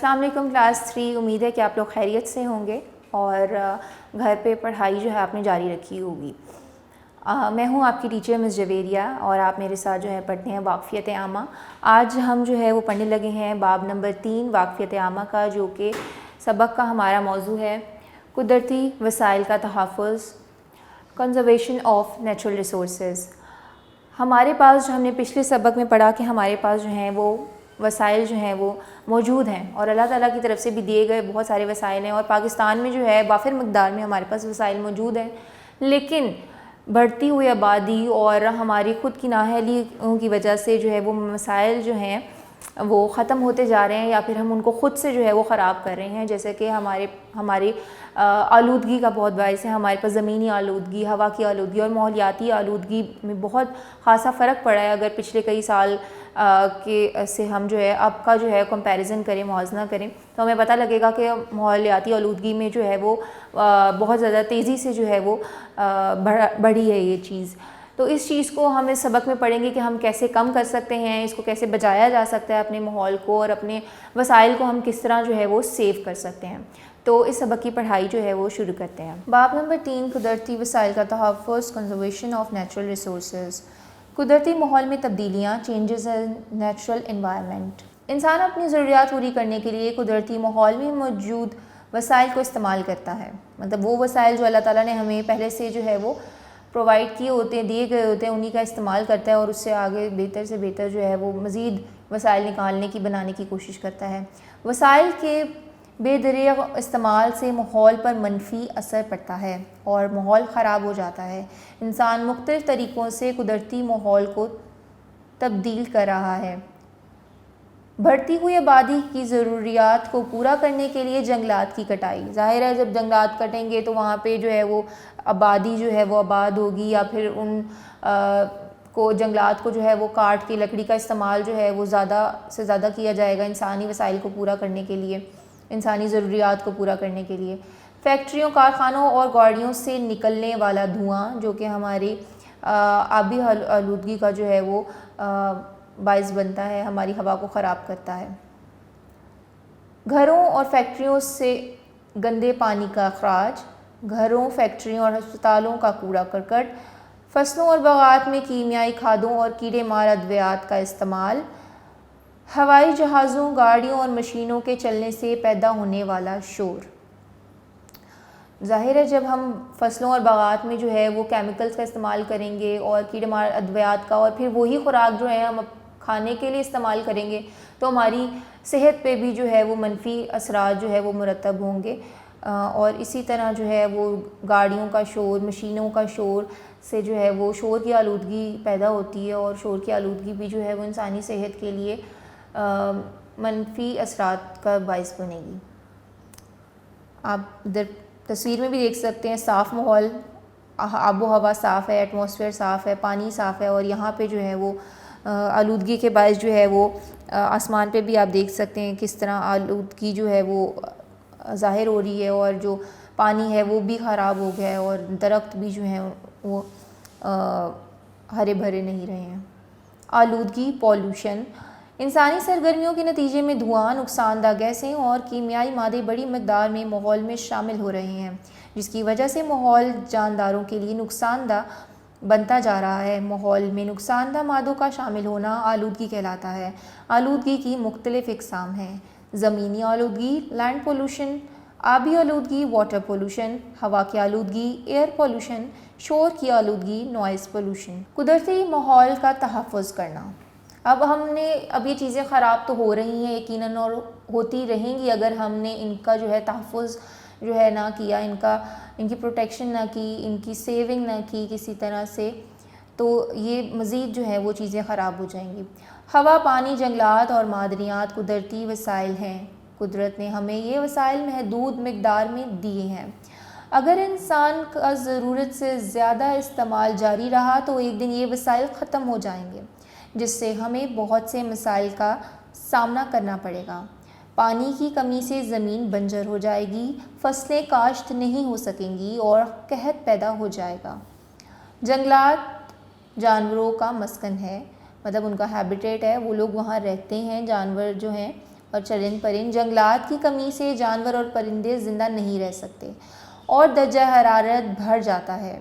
السلام علیکم کلاس 3، امید ہے کہ آپ لوگ خیریت سے ہوں گے اور گھر پہ پڑھائی جو ہے آپ نے جاری رکھی ہوگی۔ میں ہوں آپ کی ٹیچر مس جویریہ اور آپ میرے ساتھ جو ہے پڑھتے ہیں واقفیت عامہ۔ آج ہم جو ہے وہ پڑھنے لگے ہیں باب نمبر 3 واقفیت عامہ کا، جو کہ سبق کا ہمارا موضوع ہے قدرتی وسائل کا تحفظ، کنزرویشن آف نیچرل ریسورسز۔ ہمارے پاس جو ہم نے پچھلے سبق میں پڑھا کہ ہمارے پاس جو ہیں وہ وسائل جو ہیں وہ موجود ہیں اور اللہ تعالیٰ کی طرف سے بھی دیے گئے بہت سارے وسائل ہیں، اور پاکستان میں جو ہے وافر مقدار میں ہمارے پاس وسائل موجود ہیں، لیکن بڑھتی ہوئی آبادی اور ہماری خود کی نااہلیوں کی وجہ سے جو ہے وہ مسائل جو ہیں وہ ختم ہوتے جا رہے ہیں، یا پھر ہم ان کو خود سے جو ہے وہ خراب کر رہے ہیں۔ جیسے کہ ہماری آلودگی کا بہت باعث ہے، ہمارے پاس زمینی آلودگی، ہوا کی آلودگی اور ماحولیاتی آلودگی میں بہت خاصا فرق پڑا ہے۔ اگر پچھلے کئی سال سے ہم جو ہے اب کا جو ہے کمپیریزن کریں، موازنہ کریں، تو ہمیں پتہ لگے گا کہ ماحولیاتی آلودگی میں جو ہے وہ بہت زیادہ تیزی سے جو ہے وہ بڑھی ہے یہ چیز۔ تو اس چیز کو ہم اس سبق میں پڑھیں گے کہ ہم کیسے کم کر سکتے ہیں، اس کو کیسے بچایا جا سکتا ہے، اپنے ماحول کو اور اپنے وسائل کو ہم کس طرح جو ہے وہ سیو کر سکتے ہیں۔ تو اس سبق کی پڑھائی جو ہے وہ شروع کرتے ہیں۔ باب نمبر 3 قدرتی وسائل کا تحفظ، کنزرویشن آف نیچرل ریسورسز۔ قدرتی ماحول میں تبدیلیاں، چینجز ان نیچرل انوائرمنٹ۔ انسان اپنی ضروریات پوری کرنے کے لیے قدرتی ماحول میں موجود وسائل کو استعمال کرتا ہے، مطلب وہ وسائل جو اللہ تعالیٰ نے ہمیں پہلے سے جو ہے وہ پرووائڈ کیے ہوتے ہیں، دیے گئے ہوتے ہیں، انہی کا استعمال کرتا ہے اور اس سے آگے بہتر سے بہتر جو ہے وہ مزید وسائل نکالنے کی، بنانے کی کوشش کرتا ہے۔ وسائل کے بے دریغ استعمال سے ماحول پر منفی اثر پڑتا ہے اور ماحول خراب ہو جاتا ہے۔ انسان مختلف طریقوں سے قدرتی ماحول کو تبدیل کر رہا ہے۔ بڑھتی ہوئی آبادی کی ضروریات کو پورا کرنے کے لیے جنگلات کی کٹائی، ظاہر ہے جب جنگلات کٹیں گے تو وہاں پہ جو ہے وہ آبادی جو ہے وہ آباد ہوگی، یا پھر ان کو جنگلات کو جو ہے وہ کاٹ کے لکڑی کا استعمال جو ہے وہ زیادہ سے زیادہ کیا جائے گا انسانی وسائل کو پورا کرنے کے لیے، انسانی ضروریات کو پورا کرنے کے لیے۔ فیکٹریوں، کارخانوں اور گاڑیوں سے نکلنے والا دھواں جو کہ ہماری آبی آلودگی کا جو ہے وہ باعث بنتا ہے، ہماری ہوا کو خراب کرتا ہے۔ گھروں اور فیکٹریوں سے گندے پانی کا اخراج، گھروں، فیکٹریوں اور ہسپتالوں کا کوڑا کرکٹ، فصلوں اور باغات میں کیمیائی کھادوں اور کیڑے مار ادویات کا استعمال، ہوائی جہازوں، گاڑیوں اور مشینوں کے چلنے سے پیدا ہونے والا شور۔ ظاہر ہے جب ہم فصلوں اور باغات میں جو ہے وہ کیمیکلز کا استعمال کریں گے اور کیڑے مار ادویات کا، اور پھر وہی خوراک جو ہے ہم کھانے کے لیے استعمال کریں گے، تو ہماری صحت پہ بھی جو ہے وہ منفی اثرات جو ہے وہ مرتب ہوں گے۔ اور اسی طرح جو ہے وہ گاڑیوں کا شور، مشینوں کا شور سے جو ہے وہ شور کی آلودگی پیدا ہوتی ہے، اور شور کی آلودگی بھی جو ہے وہ انسانی صحت کے لیے منفی اثرات کا باعث بنے گی۔ آپ ادھر تصویر میں بھی دیکھ سکتے ہیں صاف ماحول، آب و ہوا صاف ہے، ایٹماسفیئر صاف ہے، پانی صاف ہے، اور یہاں پہ جو ہے وہ آلودگی کے باعث جو ہے وہ آسمان پہ بھی آپ دیکھ سکتے ہیں کس طرح آلودگی جو ہے وہ ظاہر ہو رہی ہے، اور جو پانی ہے وہ بھی خراب ہو گیا ہے، اور درخت بھی جو ہیں وہ ہرے بھرے نہیں رہے ہیں۔ آلودگی، پولوشن۔ انسانی سرگرمیوں کے نتیجے میں دھواں، نقصان دہ گیسیں اور کیمیائی مادے بڑی مقدار میں ماحول میں شامل ہو رہے ہیں، جس کی وجہ سے ماحول جانداروں کے لیے نقصان دہ بنتا جا رہا ہے۔ ماحول میں نقصان دہ مادوں کا شامل ہونا آلودگی کہلاتا ہے۔ آلودگی کی مختلف اقسام ہیں: زمینی آلودگی، لینڈ پولوشن، آبی آلودگی، واٹر پولوشن، ہوا کی آلودگی، ایئر پولوشن، شور کی آلودگی، نوائز پولوشن۔ قدرتی ماحول کا تحفظ کرنا۔ اب یہ چیزیں خراب تو ہو رہی ہیں یقیناً، اور ہوتی رہیں گی اگر ہم نے ان کا جو ہے تحفظ جو ہے نہ کیا، ان کی پروٹیکشن نہ کی، ان کی سیونگ نہ کی کسی طرح سے، تو یہ مزید جو ہے وہ چیزیں خراب ہو جائیں گی۔ ہوا، پانی، جنگلات اور معدنیات قدرتی وسائل ہیں۔ قدرت نے ہمیں یہ وسائل محدود مقدار میں دیے ہیں۔ اگر انسان کا ضرورت سے زیادہ استعمال جاری رہا تو ایک دن یہ وسائل ختم ہو جائیں گے، جس سے ہمیں بہت سے مسائل کا سامنا کرنا پڑے گا۔ پانی کی کمی سے زمین بنجر ہو جائے گی، فصلیں کاشت نہیں ہو سکیں گی اور قحط پیدا ہو جائے گا۔ جنگلات جانوروں کا مسکن ہے، مطلب ان کا ہیبیٹیٹ ہے، وہ لوگ وہاں رہتے ہیں، جانور جو ہیں اور چرند پرند۔ جنگلات کی کمی سے جانور اور پرندے زندہ نہیں رہ سکتے اور درجہ حرارت بڑھ جاتا ہے۔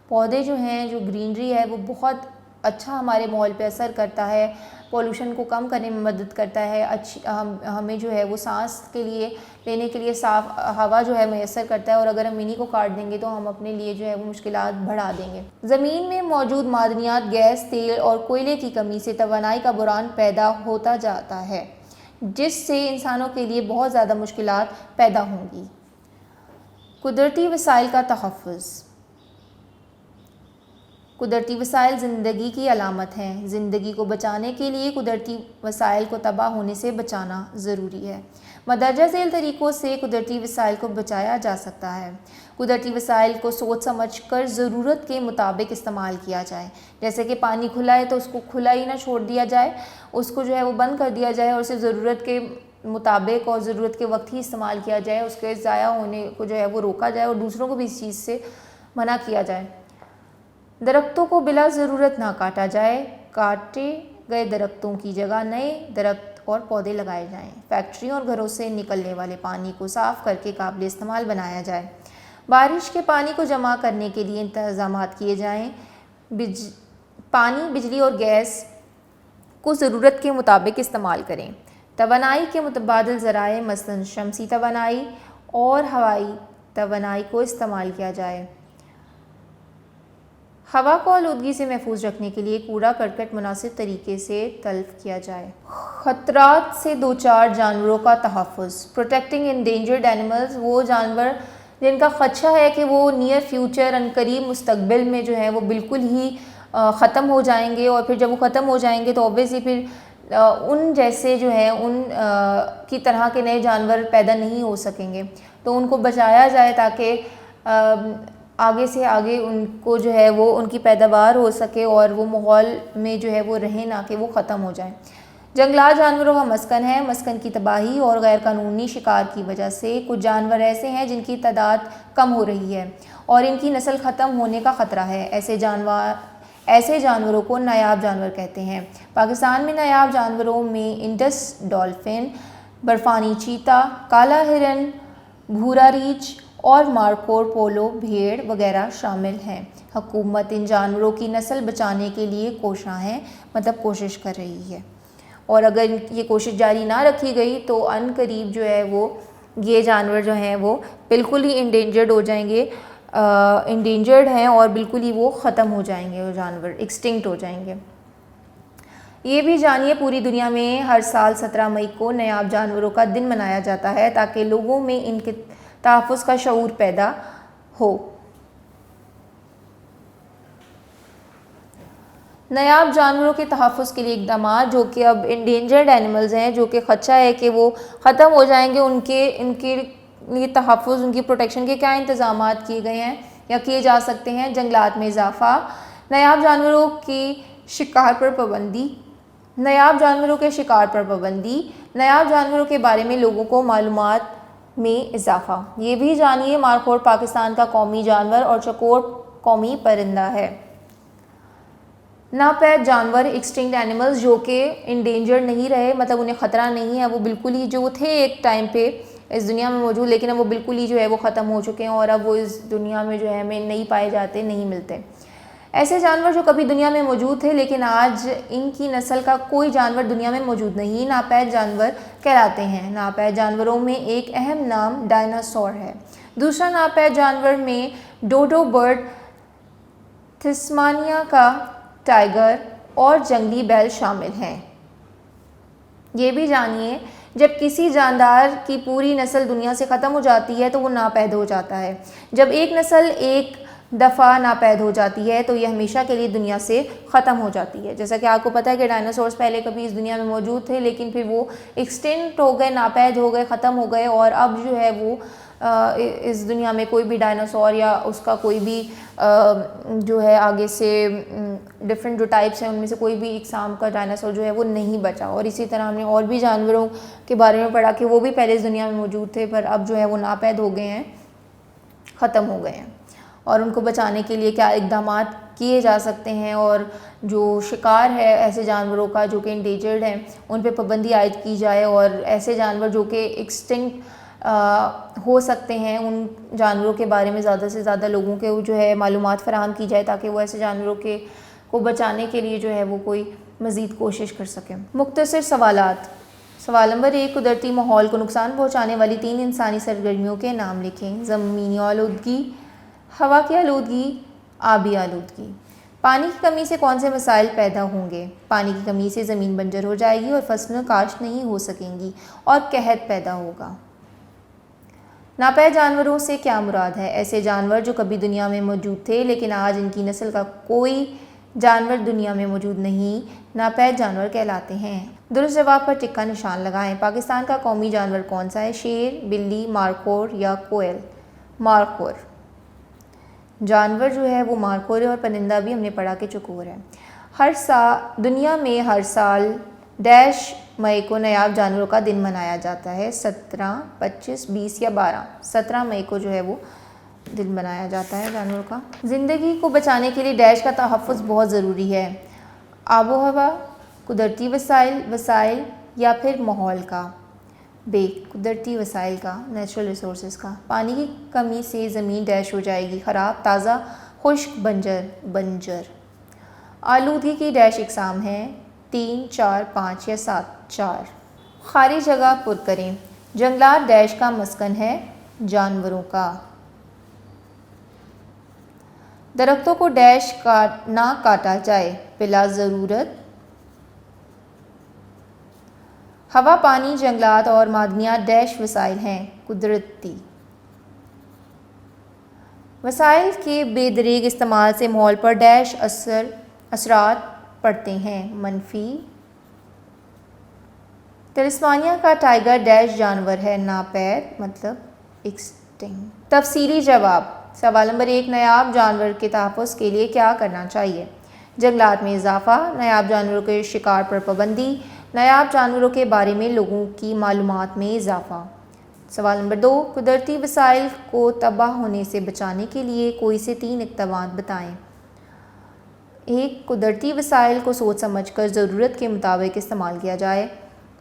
پودے جو ہیں، جو گرینری ہے، وہ بہت اچھا ہمارے ماحول پہ اثر کرتا ہے، پولوشن کو کم کرنے میں مدد کرتا ہے، ہمیں جو ہے وہ سانس کے لیے لینے کے لیے صاف ہوا جو ہے میسر کرتا ہے، اور اگر ہم انہی کو کاٹ دیں گے تو ہم اپنے لیے جو ہے وہ مشکلات بڑھا دیں گے۔ زمین میں موجود معدنیات، گیس، تیل اور کوئلے کی کمی سے توانائی کا بحران پیدا ہوتا جاتا ہے، جس سے انسانوں کے لیے بہت زیادہ مشکلات پیدا ہوں گی۔ قدرتی وسائل کا تحفظ۔ قدرتی وسائل زندگی کی علامت ہیں۔ زندگی کو بچانے کے لیے قدرتی وسائل کو تباہ ہونے سے بچانا ضروری ہے۔ مندرجہ ذیل طریقوں سے قدرتی وسائل کو بچایا جا سکتا ہے۔ قدرتی وسائل کو سوچ سمجھ کر ضرورت کے مطابق استعمال کیا جائے، جیسے کہ پانی کھلا ہے تو اس کو کھلا ہی نہ چھوڑ دیا جائے، اس کو جو ہے وہ بند کر دیا جائے اور اسے ضرورت کے مطابق اور ضرورت کے وقت ہی استعمال کیا جائے، اس کے ضائع ہونے کو جو ہے وہ روکا جائے اور دوسروں کو بھی اس چیز سے منع کیا جائے۔ درختوں کو بلا ضرورت نہ کاٹا جائے، کاٹے گئے درختوں کی جگہ نئے درخت اور پودے لگائے جائیں۔ فیکٹریوں اور گھروں سے نکلنے والے پانی کو صاف کر کے قابل استعمال بنایا جائے۔ بارش کے پانی کو جمع کرنے کے لیے انتظامات کیے جائیں۔ پانی، بجلی اور گیس کو ضرورت کے مطابق استعمال کریں۔ توانائی کے متبادل ذرائع مثلاً شمسی توانائی اور ہوائی توانائی کو استعمال کیا جائے۔ ہوا کو آلودگی سے محفوظ رکھنے کے لیے کوڑا کرکٹ مناسب طریقے سے تلف کیا جائے۔ خطرات سے دوچار جانوروں کا تحفظ۔ پروٹیکٹنگ انڈینجرڈ اینیملز، وہ جانور جن کا خدشہ ہے کہ وہ نیئر فیوچر قریب مستقبل میں جو ہے وہ بالکل ہی ختم ہو جائیں گے، اور پھر جب وہ ختم ہو جائیں گے تو اوبویسلی پھر ان جیسے جو ہیں ان کی طرح کے نئے جانور پیدا نہیں ہو سکیں گے، تو ان کو بچایا جائے تاکہ آگے سے آگے ان کو جو ہے وہ ان کی پیداوار ہو سکے اور وہ ماحول میں جو ہے وہ رہیں، نہ کہ وہ ختم ہو جائیں۔ جنگلات جانوروں کا مسکن ہے۔ مسکن کی تباہی اور غیر قانونی شکار کی وجہ سے کچھ جانور ایسے ہیں جن کی تعداد کم ہو رہی ہے اور ان کی نسل ختم ہونے کا خطرہ ہے۔ ایسے جانوروں کو نایاب جانور کہتے ہیں۔ پاکستان میں نایاب جانوروں میں انڈس ڈولفن، برفانی چیتا، کالا ہرن، بھورا ریچھ اور مارکو پولو بھیڑ وغیرہ شامل ہیں۔ حکومت ان جانوروں کی نسل بچانے کے لیے کوشش کر رہی ہے، اور اگر یہ کوشش جاری نہ رکھی گئی تو ان قریب جو ہے وہ یہ جانور جو ہیں وہ بالکل ہی انڈینجرڈ ہو جائیں گے، انڈینجرڈ ہیں اور بالکل ہی وہ ختم ہو جائیں گے، وہ جانور ایکسٹنکٹ ہو جائیں گے۔ یہ بھی جانیے، پوری دنیا میں ہر سال 17 مئی کو نایاب جانوروں کا دن منایا جاتا ہے تاکہ لوگوں میں ان کے تحفظ کا شعور پیدا ہو۔ نایاب جانوروں کے تحفظ کے لیے اقدامات، جو کہ اب انڈینجرڈ اینیملز ہیں، جو کہ خدشہ ہے کہ وہ ختم ہو جائیں گے، ان کے لیے تحفظ، ان کی پروٹیکشن کے کیا انتظامات کیے گئے ہیں یا کیے جا سکتے ہیں۔ جنگلات میں اضافہ، نایاب جانوروں کی شکار پر پابندی، نایاب جانوروں کے شکار پر پابندی، نایاب جانوروں کے بارے میں لوگوں کو معلومات میں اضافہ۔ یہ بھی جانیے، مارخور پاکستان کا قومی جانور اور چکور قومی پرندہ ہے۔ ناپید جانور، ایکسٹنکٹ اینیملز، جو کہ انڈینجرڈ نہیں رہے، مطلب انہیں خطرہ نہیں ہے، وہ بالکل ہی جو تھے ایک ٹائم پہ اس دنیا میں موجود، لیکن اب وہ بالکل ہی جو ہے وہ ختم ہو چکے ہیں اور اب وہ اس دنیا میں جو ہے ہمیں نہیں پائے جاتے، نہیں ملتے۔ ایسے جانور جو کبھی دنیا میں موجود تھے لیکن آج ان کی نسل کا کوئی جانور دنیا میں موجود نہیں، ناپید جانور کہلاتے ہیں۔ ناپید جانوروں میں ایک اہم نام ڈائناسور ہے۔ دوسرا ناپید جانور میں ڈوڈو برڈ، تسمانیہ کا ٹائیگر اور جنگلی بیل شامل ہیں۔ یہ بھی جانیے، جب کسی جاندار کی پوری نسل دنیا سے ختم ہو جاتی ہے تو وہ ناپید ہو جاتا ہے۔ جب ایک نسل ایک دفعہ ناپید ہو جاتی ہے تو یہ ہمیشہ کے لیے دنیا سے ختم ہو جاتی ہے۔ جیسا کہ آپ کو پتہ ہے کہ ڈائناسورس پہلے کبھی اس دنیا میں موجود تھے لیکن پھر وہ ایکسٹنکٹ ہو گئے، ناپید ہو گئے، ختم ہو گئے، اور اب جو ہے وہ اس دنیا میں کوئی بھی ڈائناسور یا اس کا کوئی بھی جو ہے آگے سے ڈفرینٹ جو ٹائپس ہیں ان میں سے کوئی بھی اقسام کا ڈائناسور جو ہے وہ نہیں بچا۔ اور اسی طرح ہم نے اور بھی جانوروں کے بارے میں پڑھا کہ وہ بھی پہلے اس دنیا میں موجود تھے پر اب جو ہے وہ ناپید ہو گئے ہیں، ختم ہو گئے ہیں۔ اور ان کو بچانے کے لیے کیا اقدامات کیے جا سکتے ہیں، اور جو شکار ہے ایسے جانوروں کا جو کہ انڈیجرڈ ہیں ان پہ پابندی عائد کی جائے، اور ایسے جانور جو کہ ایکسٹنکٹ ہو سکتے ہیں ان جانوروں کے بارے میں زیادہ سے زیادہ لوگوں کے جو ہے معلومات فراہم کی جائے، تاکہ وہ ایسے جانوروں کو بچانے کے لیے جو ہے وہ کوئی مزید کوشش کر سکیں۔ مختصر سوالات۔ سوال نمبر 1، قدرتی ماحول کو نقصان پہنچانے والی 3 انسانی سرگرمیوں کے نام لکھیں۔ زمینی آلودگی، ہوا کی آلودگی، آبی آلودگی۔ پانی کی کمی سے کون سے مسائل پیدا ہوں گے؟ پانی کی کمی سے زمین بنجر ہو جائے گی اور فصلیں کاشت نہیں ہو سکیں گی اور قحط پیدا ہوگا۔ ناپید جانوروں سے کیا مراد ہے؟ ایسے جانور جو کبھی دنیا میں موجود تھے لیکن آج ان کی نسل کا کوئی جانور دنیا میں موجود نہیں، ناپید جانور کہلاتے ہیں۔ درست جواب پر ٹک کا نشان لگائیں۔ پاکستان کا قومی جانور کون سا ہے؟ شیر، بلی، مارخور یا کوئل؟ مارخور۔ جانور جو ہے وہ مارخور ہے، اور پرندہ بھی ہم نے پڑھا کہ چکور ہے۔ دنیا میں ہر سال ڈیش مئی کو نایاب جانوروں کا دن منایا جاتا ہے؟ 17، 25، 20 یا 12؟ 17 مئی کو جو ہے وہ دن منایا جاتا ہے جانوروں کا۔ زندگی کو بچانے کے لیے ڈیش کا تحفظ بہت ضروری ہے؟ آب و ہوا، قدرتی وسائل یا پھر ماحول کا؟ بے، قدرتی وسائل کا، نیچرل ریسورسز کا۔ پانی کی کمی سے زمین ڈیش ہو جائے گی؟ خراب، تازہ، خشک، بنجر۔ آلودگی کی ڈیش اقسام ہیں؟ 3، 4، 5 یا 7؟ 4۔ خالی جگہ پر کریں۔ جنگلات ڈیش کا مسکن ہے؟ جانوروں کا۔ درختوں کو ڈیش نہ کاٹا جائے؟ بلا ضرورت۔ ہوا، پانی، جنگلات اور معدنیات ڈیش وسائل ہیں؟ قدرتی۔ وسائل کے بے دریغ استعمال سے ماحول پر ڈیش اثرات پڑتے ہیں؟ منفی۔ تسمانیہ کا ٹائیگر ڈیش جانور ہے؟ ناپید، مطلب ایکسٹنکٹ۔ تفصیلی جواب۔ سوال نمبر 1، نایاب جانور کے تحفظ کے لیے کیا کرنا چاہیے؟ جنگلات میں اضافہ، نایاب جانوروں کے شکار پر پابندی، نایاب جانوروں کے بارے میں لوگوں کی معلومات میں اضافہ۔ سوال نمبر 2، قدرتی وسائل کو تباہ ہونے سے بچانے کے لیے کوئی سے 3 اقدامات بتائیں۔ 1، قدرتی وسائل کو سوچ سمجھ کر ضرورت کے مطابق استعمال کیا جائے۔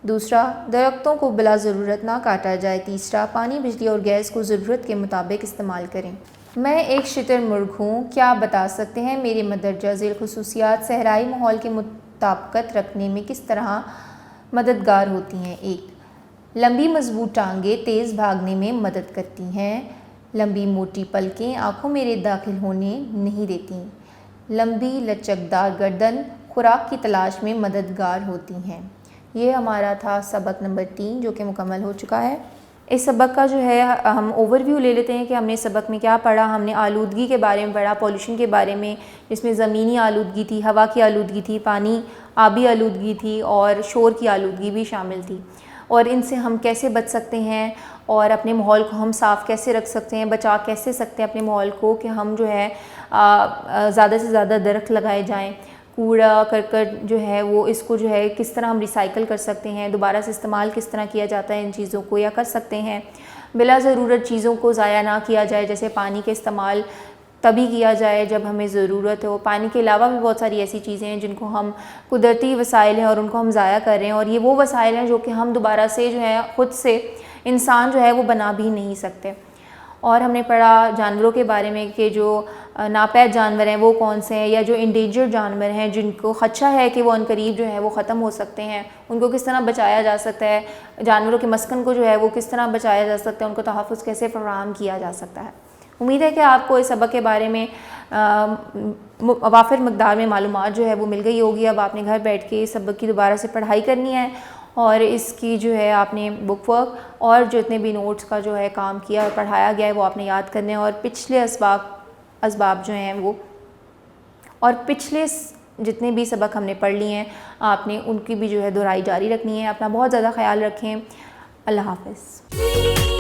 2، درختوں کو بلا ضرورت نہ کاٹا جائے۔ 3، پانی، بجلی اور گیس کو ضرورت کے مطابق استعمال کریں۔ میں ایک شتر مرغ ہوں، کیا بتا سکتے ہیں میرے مندرجہ ذیل خصوصیات صحرائی ماحول کے مطابقت رکھنے میں کس طرح مددگار ہوتی ہیں؟ 1، لمبی مضبوط ٹانگیں تیز بھاگنے میں مدد کرتی ہیں۔ لمبی موٹی پلکیں آنکھوں میں ریت داخل ہونے نہیں دیتی۔ لمبی لچکدار گردن خوراک کی تلاش میں مددگار ہوتی ہیں۔ یہ ہمارا تھا سبق نمبر 3 جو کہ مکمل ہو چکا ہے۔ اس سبق کا جو ہے ہم اوور ویو لے لیتے ہیں کہ ہم نے سبق میں کیا پڑھا۔ ہم نے آلودگی کے بارے میں پڑھا، پولیوشن کے بارے میں، جس میں زمینی آلودگی تھی، ہوا کی آلودگی تھی، پانی آبی آلودگی تھی اور شور کی آلودگی بھی شامل تھی، اور ان سے ہم کیسے بچ سکتے ہیں اور اپنے ماحول کو ہم صاف کیسے رکھ سکتے ہیں، بچا کیسے سکتے ہیں اپنے ماحول کو، کہ ہم جو ہے زیادہ سے زیادہ درخت لگائے جائیں، کوڑا کرکٹ جو ہے وہ اس کو جو ہے کس طرح ہم ریسائیکل کر سکتے ہیں، دوبارہ سے استعمال کس طرح کیا جاتا ہے ان چیزوں کو، یا کر سکتے ہیں بلا ضرورت چیزوں کو ضائع نہ کیا جائے، جیسے پانی کے استعمال تبھی کیا جائے جب ہمیں ضرورت ہو۔ پانی کے علاوہ بھی بہت ساری ایسی چیزیں ہیں جن کو ہم قدرتی وسائل ہیں اور ان کو ہم ضائع کر رہے ہیں، اور یہ وہ وسائل ہیں جو کہ ہم دوبارہ سے جو ہے خود سے انسان جو ہے وہ بنا بھی نہیں سکتے۔ اور ہم نے پڑھا جانوروں کے بارے میں کہ جو ناپید جانور ہیں وہ کون سے ہیں، یا جو انڈینجرڈ جانور ہیں جن کو خدشہ ہے کہ وہ عنقریب جو ہے وہ ختم ہو سکتے ہیں، ان کو کس طرح بچایا جا سکتا ہے، جانوروں کے مسکن کو جو ہے وہ کس طرح بچایا جا سکتا ہے، ان کو تحفظ کیسے فراہم کیا جا سکتا ہے۔ امید ہے کہ آپ کو اس سبق کے بارے میں وافر مقدار میں معلومات جو ہے وہ مل گئی ہوگی۔ اب آپ نے گھر بیٹھ کے اس سبق کی دوبارہ سے پڑھائی کرنی ہے، اور اس کی جو ہے آپ نے بک ورک اور جتنے بھی نوٹس کا جو ہے کام کیا اور پڑھایا گیا ہے وہ آپ نے یاد کرنے ہیں، اور پچھلے اسباب جو ہیں وہ، اور پچھلے جتنے بھی سبق ہم نے پڑھ لیے ہیں آپ نے ان کی بھی جو ہے دہرائی جاری رکھنی ہے۔ اپنا بہت زیادہ خیال رکھیں۔ اللہ حافظ۔